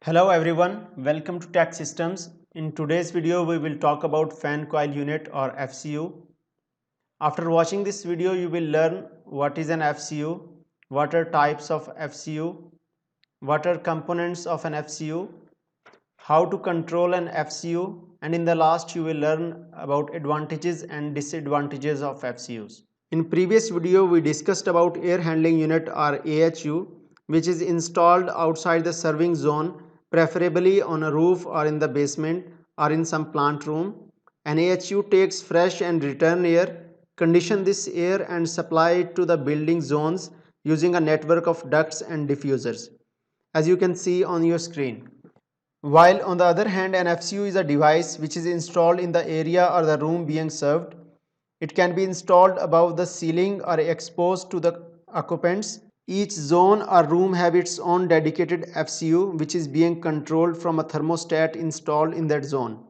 Hello everyone, welcome to Tech Systems. In today's video, we will talk about fan coil unit or FCU. After watching this video, you will learn what is an FCU, what are types of FCU, what are components of an FCU, how to control an FCU, and in the last you will learn about advantages and disadvantages of FCUs. In previous video, we discussed about air handling unit or AHU, which is installed outside the serving zone, preferably on a roof or in the basement or in some plant room. An AHU takes fresh and return air, condition this air and supply it to the building zones using a network of ducts and diffusers, as you can see on your screen. While on the other hand, an FCU is a device which is installed in the area or the room being served. It can be installed above the ceiling or exposed to the occupants. Each zone or room have its own dedicated FCU which is being controlled from a thermostat installed in that zone.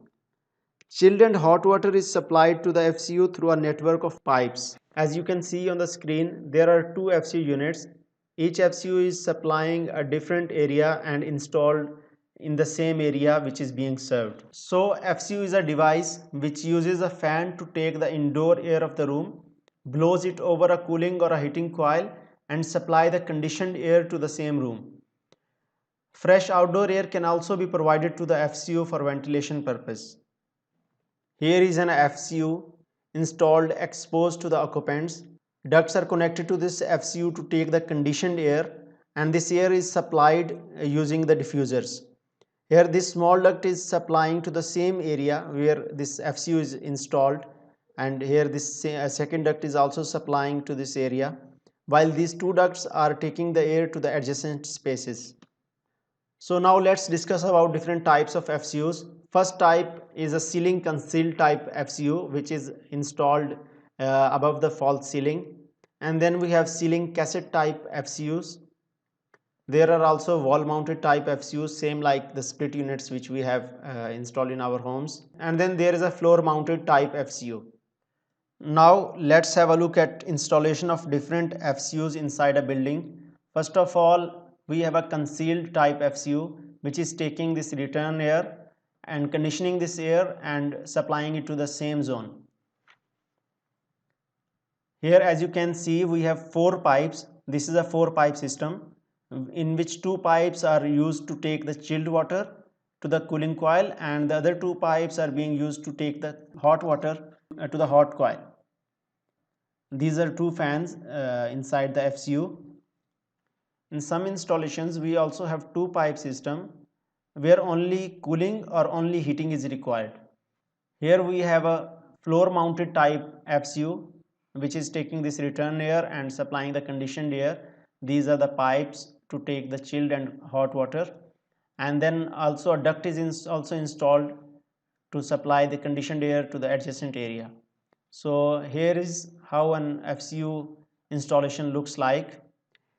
Chilled and hot water is supplied to the FCU through a network of pipes. As you can see on the screen, there are two FCU units. Each FCU is supplying a different area and installed in the same area which is being served. So FCU is a device which uses a fan to take the indoor air of the room, blows it over a cooling or a heating coil and supply the conditioned air to the same room. Fresh outdoor air can also be provided to the FCU for ventilation purpose. Here is an FCU installed exposed to the occupants. Ducts are connected to this FCU to take the conditioned air and this air is supplied using the diffusers. Here this small duct is supplying to the same area where this FCU is installed, and here this second duct is also supplying to this area, while these two ducts are taking the air to the adjacent spaces. So now let's discuss about different types of FCUs. First type is a ceiling concealed type FCU which is installed above the false ceiling, and then we have ceiling cassette type FCUs. There are also wall mounted type FCUs, same like the split units which we have installed in our homes, and then there is a floor mounted type FCU. Now let's have a look at installation of different FCUs inside a building. First of all, we have a concealed type FCU which is taking this return air and conditioning this air and supplying it to the same zone. Here as you can see, we have four pipes. This is a four pipe system in which two pipes are used to take the chilled water to the cooling coil and the other two pipes are being used to take the hot water to the hot coil. These are two fans inside the FCU. In some installations, we also have two pipe system where only cooling or only heating is required. Here we have a floor mounted type FCU which is taking this return air and supplying the conditioned air. These are the pipes to take the chilled and hot water, and then also a duct is also installed to supply the conditioned air to the adjacent area. So here is how an FCU installation looks like.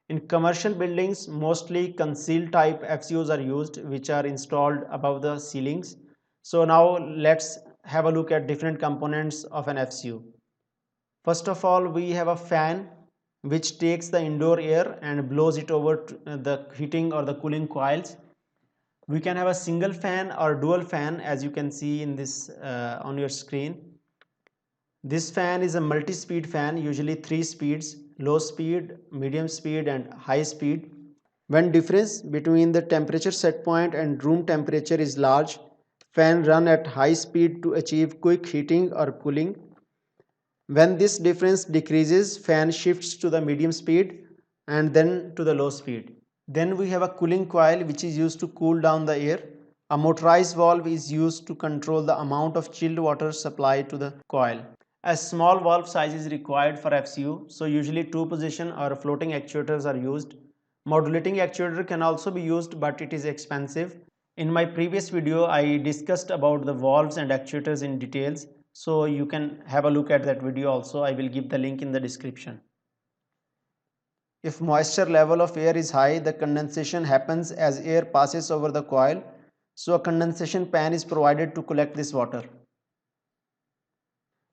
In commercial buildings, mostly concealed type FCUs are used which are installed above the ceilings. So now let's have a look at different components of an FCU. First of all, we have a fan which takes the indoor air and blows it over to the heating or the cooling coils. We can have a single fan or dual fan, as you can see in this on your screen. This fan is a multi-speed fan, usually 3 speeds: low speed, medium speed and high speed. When difference between the temperature set point and room temperature is large, fan run at high speed to achieve quick heating or cooling. When this difference decreases, fan shifts to the medium speed and then to the low speed. Then we have a cooling coil which is used to cool down the air. A motorized valve is used to control the amount of chilled water supplied to the coil. A small valve size is required for FCU, so usually two position or floating actuators are used. Modulating actuator can also be used, but it is expensive. In my previous video, I discussed about the valves and actuators in details, so you can have a look at that video also. I will give the link in the description. If moisture level of air is high, the condensation happens as air passes over the coil, so a condensation pan is provided to collect this water.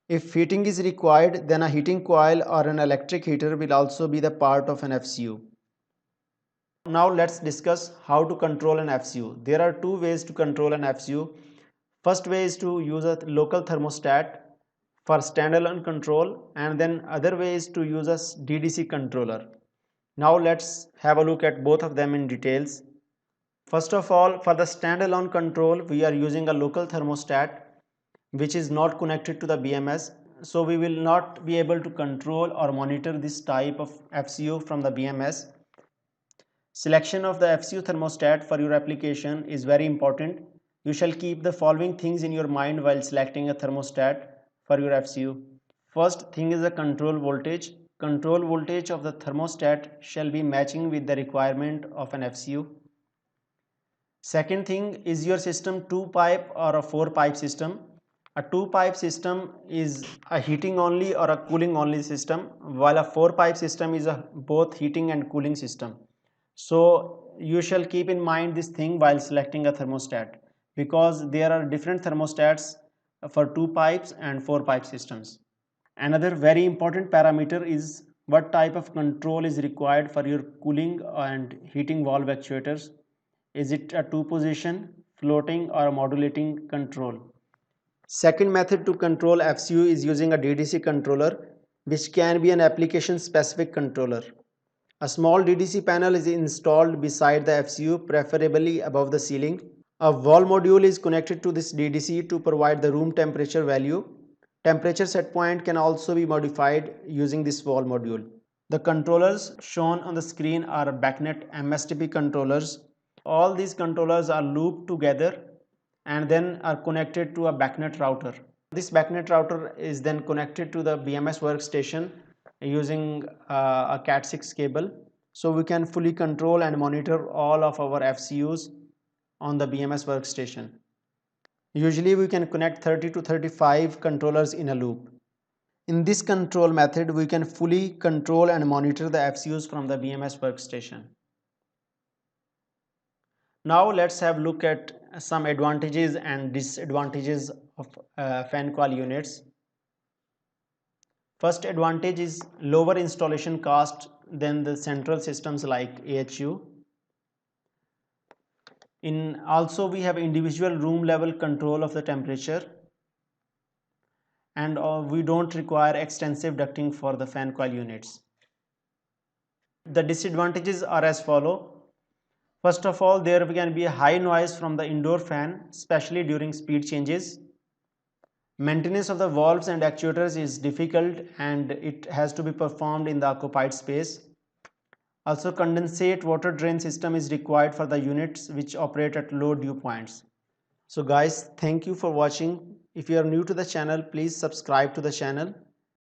If heating is required, then a heating coil or an electric heater will also be the part of an FCU. Now let's discuss how to control an FCU. There are two ways to control an FCU. First way is to use a local thermostat for standalone control, and then other way is to use a DDC controller. Now let's have a look at both of them in details. First of all, for the standalone control, we are using a local thermostat which is not connected to the BMS. So we will not be able to control or monitor this type of FCU from the BMS. Selection of the FCU thermostat for your application is very important. You shall keep the following things in your mind while selecting a thermostat for your FCU. First thing is the control voltage. Control voltage of the thermostat shall be matching with the requirement of an FCU. Second thing, is your system 2-pipe or a 4-pipe system? A 2-pipe system is a heating only or a cooling only system, while a 4-pipe system is a both heating and cooling system. So you shall keep in mind this thing while selecting a thermostat, because there are different thermostats for 2 pipes and 4-pipe systems. Another very important parameter is what type of control is required for your cooling and heating valve actuators. Is it a 2-position, floating or a modulating control? Second method to control FCU is using a DDC controller, which can be an application specific controller. A small DDC panel is installed beside the FCU, preferably above the ceiling. A wall module is connected to this DDC to provide the room temperature value. Temperature set point can also be modified using this wall module. The controllers shown on the screen are BACnet MSTP controllers. All these controllers are looped together and then are connected to a BACnet router. This BACnet router is then connected to the BMS workstation using a Cat6 cable, so we can fully control and monitor all of our FCUs on the BMS workstation. Usually we can connect 30 to 35 controllers in a loop. In this control method, we can fully control and monitor the FCUs from the BMS workstation. Now let's have a look at some advantages and disadvantages of fan coil units. First advantage is lower installation cost than the central systems like AHU. Also we have individual room level control of the temperature, and we don't require extensive ducting for the fan coil units. The disadvantages are as follow. First of all, there can be a high noise from the indoor fan, especially during speed changes. Maintenance of the valves and actuators is difficult and it has to be performed in the occupied space. Also, condensate water drain system is required for the units which operate at low dew points. So guys, thank you for watching. If you are new to the channel, please subscribe to the channel.